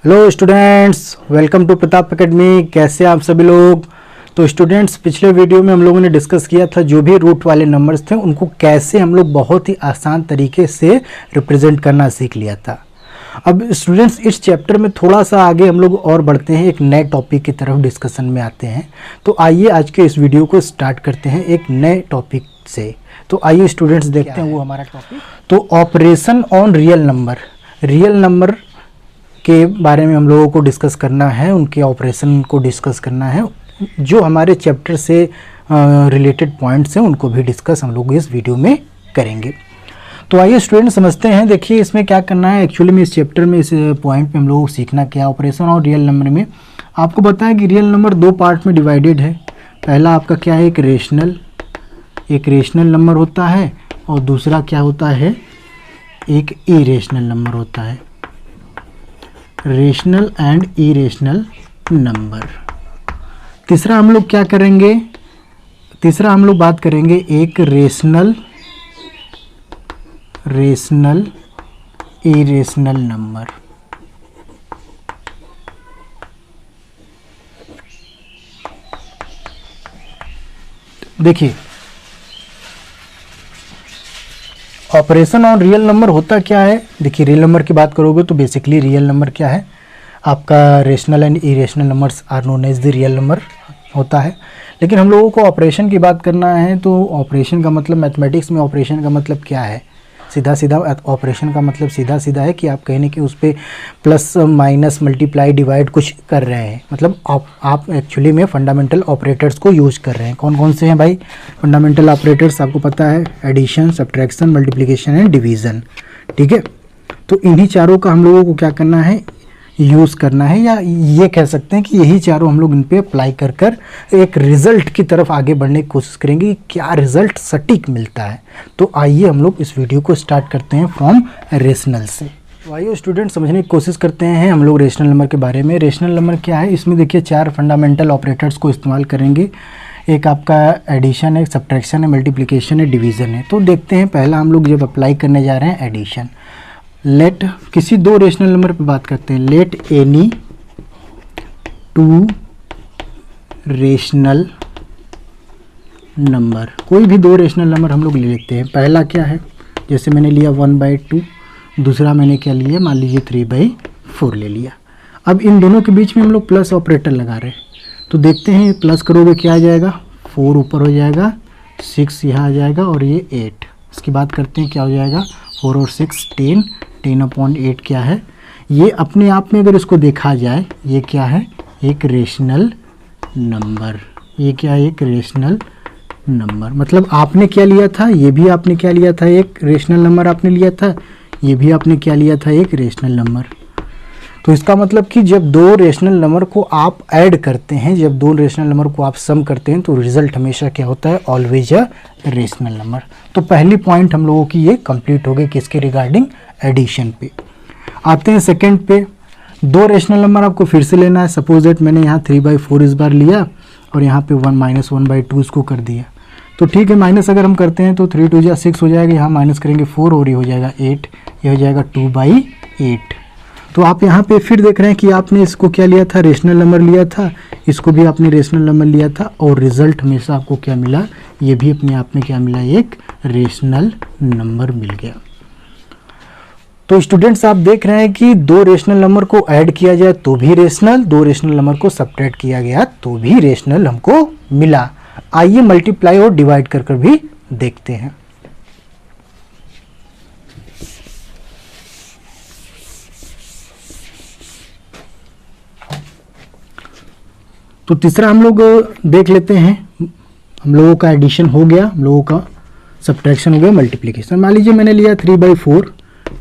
Hello students, welcome to Pratap academy. कैसे आप सभी लोग। तो स्टूडेंट्स, पिछले वीडियो में हम लोगों ने डिस्कस किया था जो भी रूट वाले नंबर्स थे उनको कैसे हम लोग बहुत ही आसान तरीके से रिप्रेजेंट करना सीख लिया था। अब स्टूडेंट्स, इस चैप्टर में थोड़ा सा आगे हम लोग और बढ़ते हैं, एक नए टॉपिक की तरफ डिस्कशन में आते हैं। तो आइए आज के इस वीडियो को स्टार्ट करते हैं एक नए टॉपिक से। तो आइए स्टूडेंट्स देखते हैं वो हमारा टॉपिक। तो operation on real number, real number के बारे में हम लोगों को डिस्कस करना है, उनके ऑपरेशन को डिस्कस करना है। जो हमारे चैप्टर से रिलेटेड पॉइंट्स हैं उनको भी डिस्कस हम लोग इस वीडियो में करेंगे। तो आइए स्टूडेंट समझते हैं। देखिए इसमें क्या करना है एक्चुअली में, इस चैप्टर में इस पॉइंट पे हम लोग सीखना क्या, ऑपरेशन और रियल नंबर में आपको बताया कि रियल नंबर दो पार्ट में डिवाइडेड है। पहला आपका क्या है, एक रेशनल नंबर होता है और दूसरा क्या होता है, एक इरेशनल नंबर होता है। Rational and irrational number. तीसरा हम लोग क्या करेंगे, तीसरा हम लोग बात करेंगे एक रेशनल इरेशनल नंबर। देखिए ऑपरेशन ऑन रियल नंबर होता क्या है। देखिए रियल नंबर की बात करोगे तो बेसिकली रियल नंबर क्या है, आपका rational and irrational numbers are known as the real number होता है। लेकिन हम लोगों को ऑपरेशन की बात करना है तो ऑपरेशन का मतलब, मैथमेटिक्स में ऑपरेशन का मतलब क्या है, सीधा सीधा ऑपरेशन का मतलब सीधा सीधा है कि आप कहने के उस पर प्लस माइनस मल्टीप्लाई डिवाइड कुछ कर रहे हैं। मतलब आप एक्चुअली में फंडामेंटल ऑपरेटर्स को यूज कर रहे हैं। कौन कौन से हैं भाई फंडामेंटल ऑपरेटर्स, आपको पता है, addition, subtraction, multiplication and division. ठीक है, तो इन्हीं चारों का हम लोगों को क्या करना है, यूज़ करना है, या ये कह सकते हैं कि यही चारों हम लोग इन पे अप्लाई कर कर एक रिज़ल्ट की तरफ आगे बढ़ने की कोशिश करेंगे कि क्या रिज़ल्ट सटीक मिलता है। तो आइए हम लोग इस वीडियो को स्टार्ट करते हैं फ्रॉम रेशनल से। तो आइए स्टूडेंट समझने की कोशिश करते हैं हम लोग रेशनल नंबर के बारे में। रेशनल नंबर क्या है, इसमें देखिए चार फंडामेंटल ऑपरेटर्स को इस्तेमाल करेंगे। एक आपका एडिशन है, सब्ट्रैक्शन है, मल्टीप्लिकेशन है, डिवीज़न है। तो देखते हैं, पहला हम लोग जब अप्लाई करने जा रहे हैं एडिशन। लेट किसी दो रेशनल नंबर पे बात करते हैं। Let any two rational number, कोई भी दो रेशनल नंबर हम लोग ले लेते हैं। पहला क्या है, जैसे मैंने लिया 1/2, दूसरा मैंने क्या लिया, मान लीजिए 3/4 ले लिया। अब इन दोनों के बीच में हम लोग प्लस ऑपरेटर लगा रहे हैं। तो देखते हैं प्लस करोगे क्या आ जाएगा, 4 ऊपर हो जाएगा, 6 यहाँ आ जाएगा और ये 8। इसकी बात करते हैं क्या हो जाएगा, 4 और 6 10/8 क्या है, ये अपने आप में अगर इसको देखा जाए ये क्या है, एक रेशनल नंबर। ये क्या है, एक रेशनल नंबर। मतलब आपने क्या लिया था, ये भी आपने क्या लिया था, एक रेशनल नंबर आपने लिया था, ये भी आपने क्या लिया था, एक रेशनल नंबर। तो इसका मतलब कि जब दो रेशनल नंबर को आप ऐड करते हैं, जब दो रेशनल नंबर को आप सम करते हैं तो रिजल्ट हमेशा क्या होता है, ऑलवेज अ रेशनल नंबर। तो पहली पॉइंट हम लोगों की ये कंप्लीट हो गई किसके रिगार्डिंग, एडिशन पे। आते हैं सेकंड पे। दो रेशनल नंबर आपको फिर से लेना है। सपोज दैट मैंने यहाँ 3/4 इस बार लिया और यहाँ पे 1/2 इसको कर दिया। तो ठीक है, माइनस अगर हम करते हैं तो 3 2 6 हो जाएगा, यहाँ माइनस करेंगे 4 और ये हो जाएगा 8, ये हो जाएगा 2/8। तो आप यहाँ पे फिर देख रहे हैं कि आपने इसको क्या लिया था, रेशनल नंबर लिया था, इसको भी आपने रेशनल नंबर लिया था और रिजल्ट हमेशा आपको क्या मिला, ये भी अपने आप में क्या मिला, एक रेशनल नंबर मिल गया। तो स्टूडेंट्स आप देख रहे हैं कि दो रेशनल नंबर को ऐड किया जाए तो भी रेशनल, दो रेशनल नंबर को सब्ट्रैक्ट किया गया तो भी रेशनल हमको मिला। आइए मल्टीप्लाई और डिवाइड कर कर भी देखते हैं। तो तीसरा हम लोग देख लेते हैं। हम लोगों का एडिशन हो गया, हम लोगों का सब्ट्रैक्शन हो गया, मल्टीप्लिकेशन। मान लीजिए मैंने लिया 3/4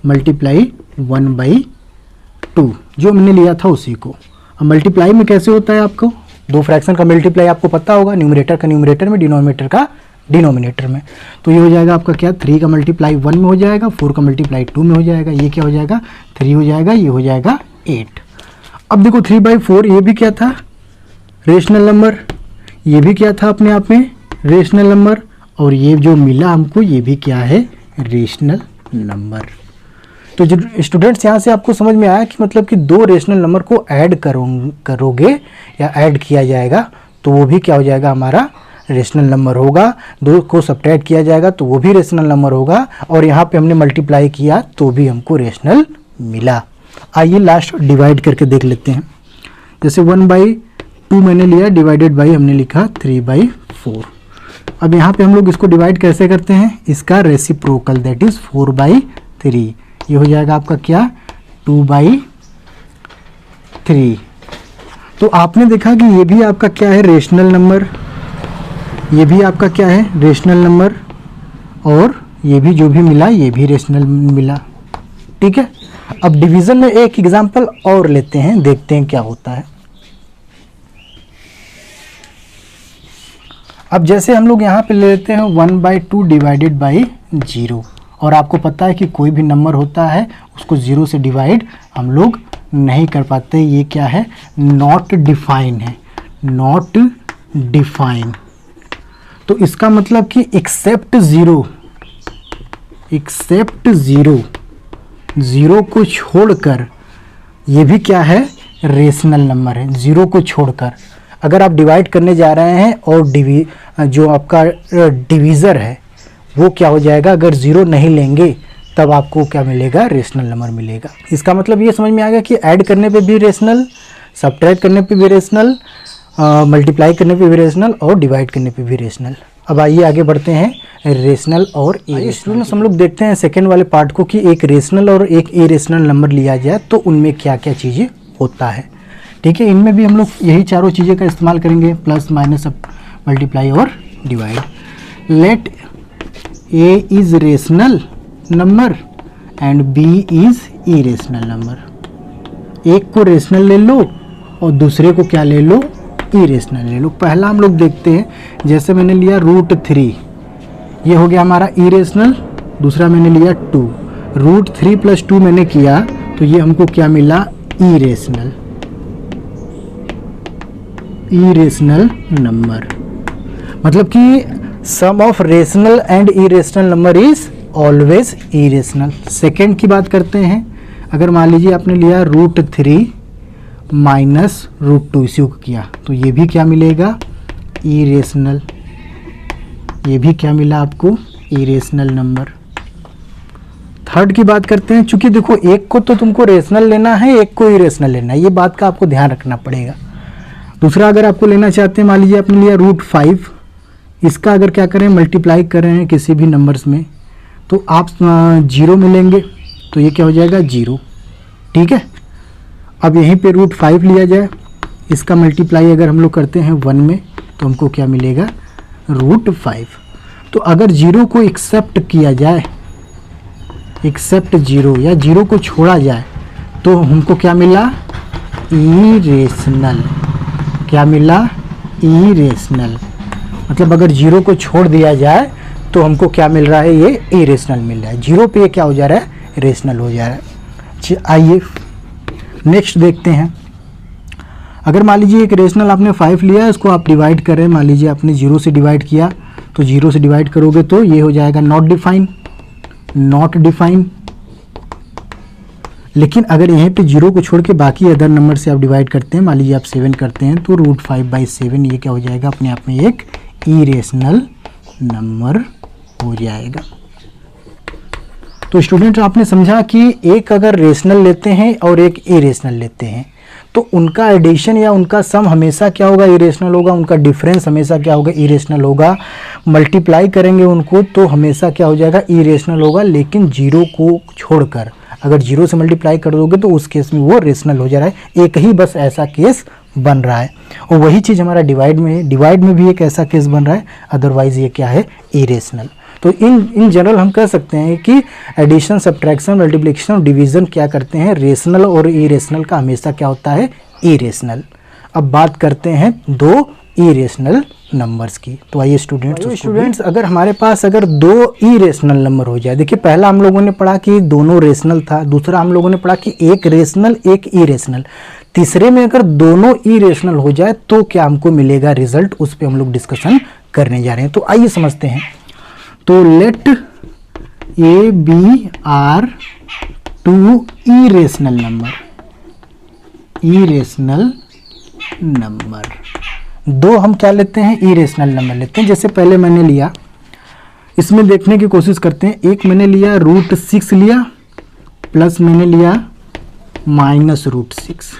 मल्टीप्लाई 1/2, जो मैंने लिया था उसी को। अब मल्टीप्लाई में कैसे होता है, आपको दो फ्रैक्शन का मल्टीप्लाई आपको पता होगा, न्यूमरेटर का न्यूमरेटर में, डिनोमिनेटर का डिनोमिनेटर में। तो ये हो जाएगा आपका क्या, 3 का मल्टीप्लाई 1 में हो जाएगा, 4 का मल्टीप्लाई 2 में हो जाएगा, ये क्या हो जाएगा 3 हो जाएगा, ये हो जाएगा 8। अब देखो 3/4 ये भी क्या था, रेशनल नंबर, ये भी क्या था अपने आप में रेशनल नंबर, और ये जो मिला हमको ये भी क्या है, रेशनल नंबर। तो जो स्टूडेंट्स यहाँ से आपको समझ में आया कि मतलब कि दो रेशनल नंबर को ऐड करोगे या ऐड किया जाएगा तो वो भी क्या हो जाएगा, हमारा रेशनल नंबर होगा। दो को सब्ट्रैक्ट किया जाएगा तो वो भी रेशनल नंबर होगा, और यहाँ पे हमने मल्टीप्लाई किया तो भी हमको रेशनल मिला। आइए लास्ट डिवाइड करके देख लेते हैं। जैसे 1/2 मैंने लिया, डिवाइडेड बाई हमने लिखा 3/4। अब यहाँ पे हम लोग इसको डिवाइड कैसे करते हैं, इसका रेसिप्रोकल, दैट इज 4/3। ये हो जाएगा आपका क्या, 2/3। तो आपने देखा कि ये भी आपका क्या है, रेशनल नंबर, ये भी आपका क्या है, रेशनल नंबर, और ये भी जो भी मिला ये भी रेशनल मिला। ठीक है, अब डिवीजन में एक एग्जांपल और लेते हैं, देखते हैं क्या होता है। अब जैसे हम लोग यहाँ पे ले लेते हैं 1/2 डिवाइडेड बाई 0, और आपको पता है कि कोई भी नंबर होता है उसको 0 से डिवाइड हम लोग नहीं कर पाते। ये क्या है, नॉट डिफाइन है, नॉट डिफाइन। तो इसका मतलब कि एक्सेप्ट ज़ीरो, ज़ीरो को छोड़कर, ये भी क्या है, रेशनल नंबर है। ज़ीरो को छोड़कर अगर आप डिवाइड करने जा रहे हैं और जो आपका डिवीज़र है वो क्या हो जाएगा, अगर ज़ीरो नहीं लेंगे तब आपको क्या मिलेगा, रेशनल नंबर मिलेगा। इसका मतलब ये समझ में आ गया कि ऐड करने पे भी रेशनल, सब्ट्रैक्ट करने पे भी रेशनल, मल्टीप्लाई करने पे भी रेशनल और डिवाइड करने पे भी रेशनल। अब आइए आगे बढ़ते हैं रेशनल और इरेशनल। स्टूडेंट्स हम लोग देखते हैं सेकेंड वाले पार्ट को कि एक रेशनल और एक इरेशनल नंबर लिया जाए तो उनमें क्या क्या चीज़ें होता है। ठीक है, इनमें भी हम लोग यही चारों चीज़ें का इस्तेमाल करेंगे, प्लस माइनस मल्टीप्लाई और divide. Let A is rational number and B is irrational number. एक को रेशनल ले लो और दूसरे को क्या ले लो, इरेशनल ले लो। पहला हम लोग देखते हैं, जैसे मैंने लिया √3, ये हो गया हमारा इरेशनल। दूसरा मैंने लिया 2, √3 + 2 मैंने किया तो ये हमको क्या मिला, इरेशनल नंबर। मतलब कि sum of rational and irrational number is always irrational. Second की बात करते हैं, अगर मान लीजिए आपने लिया √3 माइनस √2 इसी को किया तो ये भी क्या मिलेगा, इरेशनल। ये भी क्या मिला आपको, इरेशनल नंबर। थर्ड की बात करते हैं, चूंकि देखो एक को तो तुमको रेशनल लेना है, एक को इरेशनल लेना है, ये बात का आपको ध्यान रखना पड़ेगा। दूसरा अगर आपको लेना चाहते हैं, मान लीजिए आपने लिया √5, इसका अगर क्या करें, मल्टीप्लाई कर रहे हैं किसी भी नंबर्स में तो आप 0 मिलेंगे तो ये क्या हो जाएगा, 0। ठीक है, अब यहीं पे √5 लिया जाए, इसका मल्टीप्लाई अगर हम लोग करते हैं 1 में तो हमको क्या मिलेगा, √5। तो अगर 0 को एक्सेप्ट किया जाए, एक्सेप्ट 0 या 0 को छोड़ा जाए तो हमको क्या मिला, इरेशनल। क्या मिला, इरेशनल। मतलब अगर 0 को छोड़ दिया जाए तो हमको क्या मिल रहा है, ये इरेशनल मिल रहा है। 0 पे ये क्या हो जा रहा है, रेशनल हो जा रहा है। आइए नेक्स्ट देखते हैं। अगर मान लीजिए एक रेशनल आपने 5 लिया है, इसको आप डिवाइड करें, मान लीजिए आपने 0 से डिवाइड किया तो 0 से डिवाइड करोगे तो ये हो जाएगा नॉट डिफाइन, नॉट डिफाइन। लेकिन अगर यहीं पे 0 को छोड़ के बाकी अदर नंबर से आप डिवाइड करते हैं, मान लीजिए आप 7 करते हैं तो √5/7 ये क्या हो जाएगा, अपने आप में एक इरेशनल नंबर हो जाएगा। तो स्टूडेंट आपने समझा कि एक अगर रेशनल लेते हैं और एक इरेशनल लेते हैं तो उनका एडिशन या उनका सम हमेशा क्या होगा, इरेशनल होगा। उनका डिफरेंस हमेशा क्या होगा, इरेशनल होगा। मल्टीप्लाई करेंगे उनको तो हमेशा क्या हो जाएगा, इरेशनल होगा। लेकिन 0 को छोड़कर अगर 0 से मल्टीप्लाई कर दोगे तो उस केस में वो रेशनल हो जा रहा है। एक ही बस ऐसा केस बन रहा है, और वही चीज़ हमारा डिवाइड में है। डिवाइड में भी एक ऐसा केस बन रहा है, अदरवाइज ये क्या है, इरेशनल। तो इन जनरल हम कह सकते हैं कि एडिशन, सब्ट्रैक्शन, मल्टीप्लिकेशन और डिवीज़न क्या करते हैं, रेशनल और इरेशनल का हमेशा क्या होता है, इरेशनल। अब बात करते हैं दो इरेशनल नंबर्स की। तो आइए स्टूडेंट्स अगर हमारे पास अगर दो इरेशनल नंबर हो जाए, देखिए पहला हम लोगों ने पढ़ा कि दोनों रेशनल था, दूसरा हम लोगों ने पढ़ा कि एक रेशनल एक इरेशनल, तीसरे में अगर दोनों इरेशनल हो जाए तो क्या हमको मिलेगा रिजल्ट, उस पर हम लोग डिस्कशन करने जा रहे हैं। तो आइए समझते हैं। तो let A B are 2 2 irrational number, irrational number, 2 हम क्या लेते हैं, इरेशनल नंबर लेते हैं। जैसे पहले मैंने लिया, इसमें देखने की कोशिश करते हैं। एक मैंने लिया √6 लिया, प्लस मैंने लिया -√6,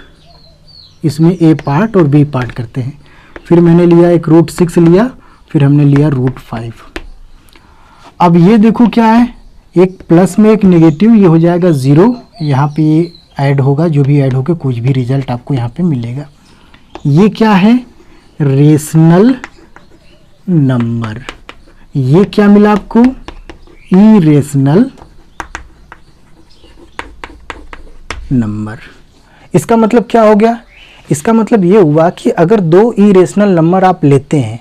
इसमें ए पार्ट और बी पार्ट करते हैं। फिर मैंने लिया एक √6 लिया, फिर हमने लिया √5। अब ये देखो क्या है, एक प्लस में एक नेगेटिव, ये हो जाएगा 0, यहाँ पे ये ऐड होगा, जो भी ऐड होकर कुछ भी रिजल्ट आपको यहाँ पे मिलेगा। ये क्या है, रेशनल नंबर। ये क्या मिला आपको, इरेशनल नंबर। इसका मतलब क्या हो गया, इसका मतलब ये हुआ कि अगर 2 इरेशनल नंबर आप लेते हैं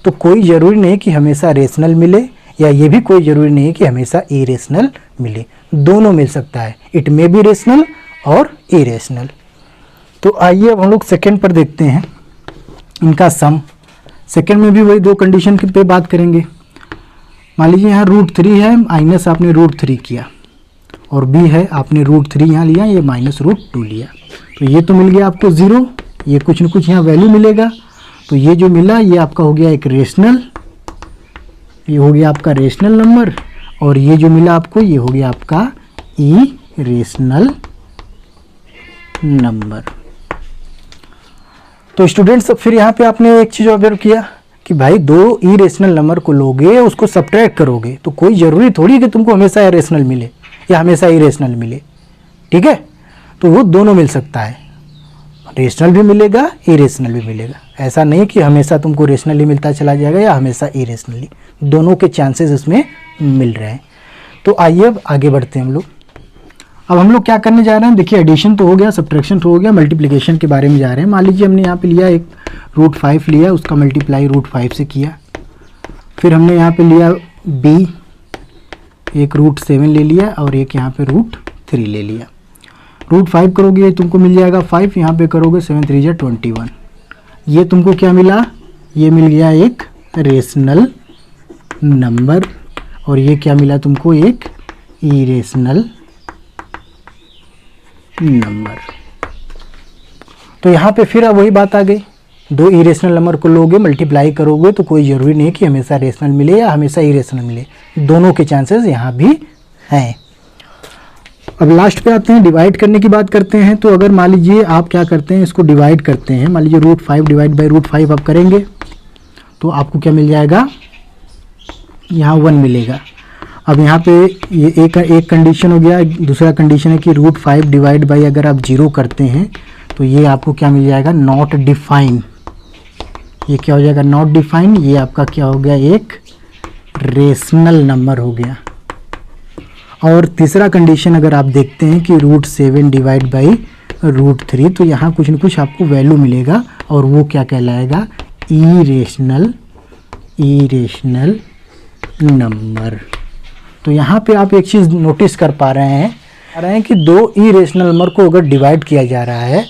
तो कोई ज़रूरी नहीं कि हमेशा रेशनल मिले, या ये भी कोई ज़रूरी नहीं है कि हमेशा इरेशनल मिले, दोनों मिल सकता है। इट मे बी रेशनल और इरेशनल। तो आइए अब हम लोग सेकेंड पर देखते हैं इनका सम। सेकेंड में भी वही 2 कंडीशन पे बात करेंगे। मान लीजिए यहाँ √3 है, माइनस आपने √3 किया, और b है आपने √3 यहाँ लिया, ये -√2 लिया, तो ये तो मिल गया आपको 0, ये कुछ न कुछ यहाँ वैल्यू मिलेगा। तो ये जो मिला ये आपका हो गया एक रेशनल, ये हो गया आपका रेशनल नंबर, और ये जो मिला आपको ये हो गया आपका इरेशनल नंबर। तो स्टूडेंट्स फिर यहाँ पे आपने एक चीज़ ऑब्जर्व किया कि भाई 2 इरेशनल नंबर को लोगे, उसको सब्ट्रैक्ट करोगे, तो कोई ज़रूरी थोड़ी कि तुमको हमेशा रेशनल मिले या हमेशा इरेशनल मिले, ठीक है। तो वो दोनों मिल सकता है, रेशनल भी मिलेगा, इरेशनल भी मिलेगा। ऐसा नहीं कि हमेशा तुमको रेशनली मिलता चला जाएगा या हमेशा इरेशनली, दोनों के चांसेस इसमें मिल रहे हैं। तो आइए अब आगे बढ़ते हैं हम लोग। अब हम लोग क्या करने जा रहे हैं, देखिए एडिशन तो हो गया, सब्ट्रैक्शन तो हो गया, मल्टीप्लिकेशन के बारे में जा रहे हैं। मान लीजिए हमने यहाँ पे लिया एक √5 लिया, उसका मल्टीप्लाई √5 से किया। फिर हमने यहाँ पे लिया b, एक √7 ले लिया, और एक यहाँ पे √3 ले लिया। √5 करोगे तुमको मिल जाएगा 5, यहाँ पे करोगे 7 3 जा 21। ये तुमको क्या मिला, ये मिल गया एक रेशनल नंबर, और ये क्या मिला तुमको, एक इरेशनल नंबर। तो यहाँ पे फिर अब वही बात आ गई, 2 इरेशनल नंबर को लोगे, मल्टीप्लाई करोगे, तो कोई ज़रूरी नहीं कि हमेशा रेशनल मिले या हमेशा इरेशनल मिले, दोनों के चांसेस यहाँ भी हैं। अब लास्ट पे आते हैं, डिवाइड करने की बात करते हैं। तो अगर मान लीजिए आप क्या करते हैं, इसको डिवाइड करते हैं, मान लीजिए √5 डिवाइड बाई √5 आप करेंगे तो आपको क्या मिल जाएगा, यहाँ 1 मिलेगा। अब यहाँ पे ये एक कंडीशन हो गया, दूसरा कंडीशन है कि √5 डिवाइड बाई अगर आप 0 करते हैं तो ये आपको क्या मिल जाएगा, नॉट डिफाइन। ये क्या हो जाएगा, नॉट डिफाइन। ये आपका क्या हो गया, एक रेशनल नंबर हो गया। और तीसरा कंडीशन अगर आप देखते हैं कि √7 डिवाइड बाई √3, तो यहाँ कुछ न कुछ आपको वैल्यू मिलेगा, और वो क्या कहलाएगा, इरेशनल नंबर। तो यहाँ पे आप एक चीज़ नोटिस कर पा रहे हैं कि 2 इरेशनल नंबर को अगर डिवाइड किया जा रहा है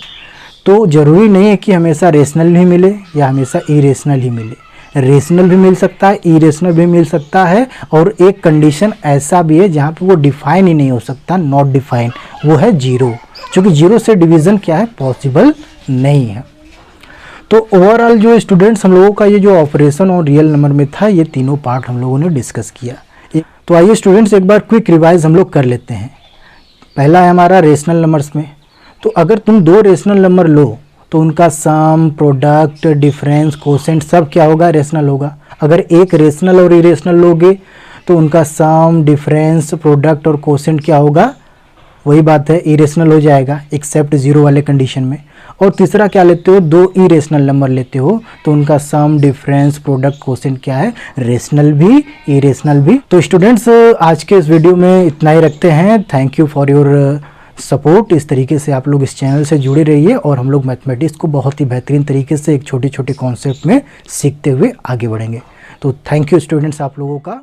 तो ज़रूरी नहीं है कि हमेशा रेशनल ही मिले या हमेशा इरेशनल ही मिले, रेशनल भी मिल सकता है, इरेशनल भी मिल सकता है। और एक कंडीशन ऐसा भी है जहाँ पे वो डिफाइन ही नहीं हो सकता, नॉट डिफाइन, वो है 0, क्योंकि 0 से डिवीज़न क्या है, पॉसिबल नहीं है। तो ओवरऑल जो स्टूडेंट्स हम लोगों का ये जो ऑपरेशन और रियल नंबर में था, ये तीनों पार्ट हम लोगों ने डिस्कस किया। तो आइए स्टूडेंट्स एक बार क्विक रिवाइज हम लोग कर लेते हैं। पहला है हमारा रेशनल नंबर्स में, तो अगर तुम 2 रेशनल नंबर लो तो उनका सम, प्रोडक्ट, डिफरेंस, कोसेंट सब क्या होगा, रेशनल होगा। अगर एक रेशनल और इरेशनल लोगे तो उनका सम, डिफरेंस, प्रोडक्ट और कोसेंट क्या होगा, वही बात है, इरेशनल हो जाएगा, एक्सेप्ट 0 वाले कंडीशन में। और तीसरा क्या लेते हो, 2 इरेशनल नंबर लेते हो तो उनका सम, डिफरेंस, प्रोडक्ट, कोसेंट क्या है, रेशनल भी, इरेशनल भी। तो स्टूडेंट्स आज के इस वीडियो में इतना ही रखते हैं। Thank you for your support. इस तरीके से आप लोग इस चैनल से जुड़े रहिए और हम लोग मैथमेटिक्स को बहुत ही बेहतरीन तरीके से एक छोटे छोटे कॉन्सेप्ट में सीखते हुए आगे बढ़ेंगे। तो थैंक यू स्टूडेंट्स आप लोगों का।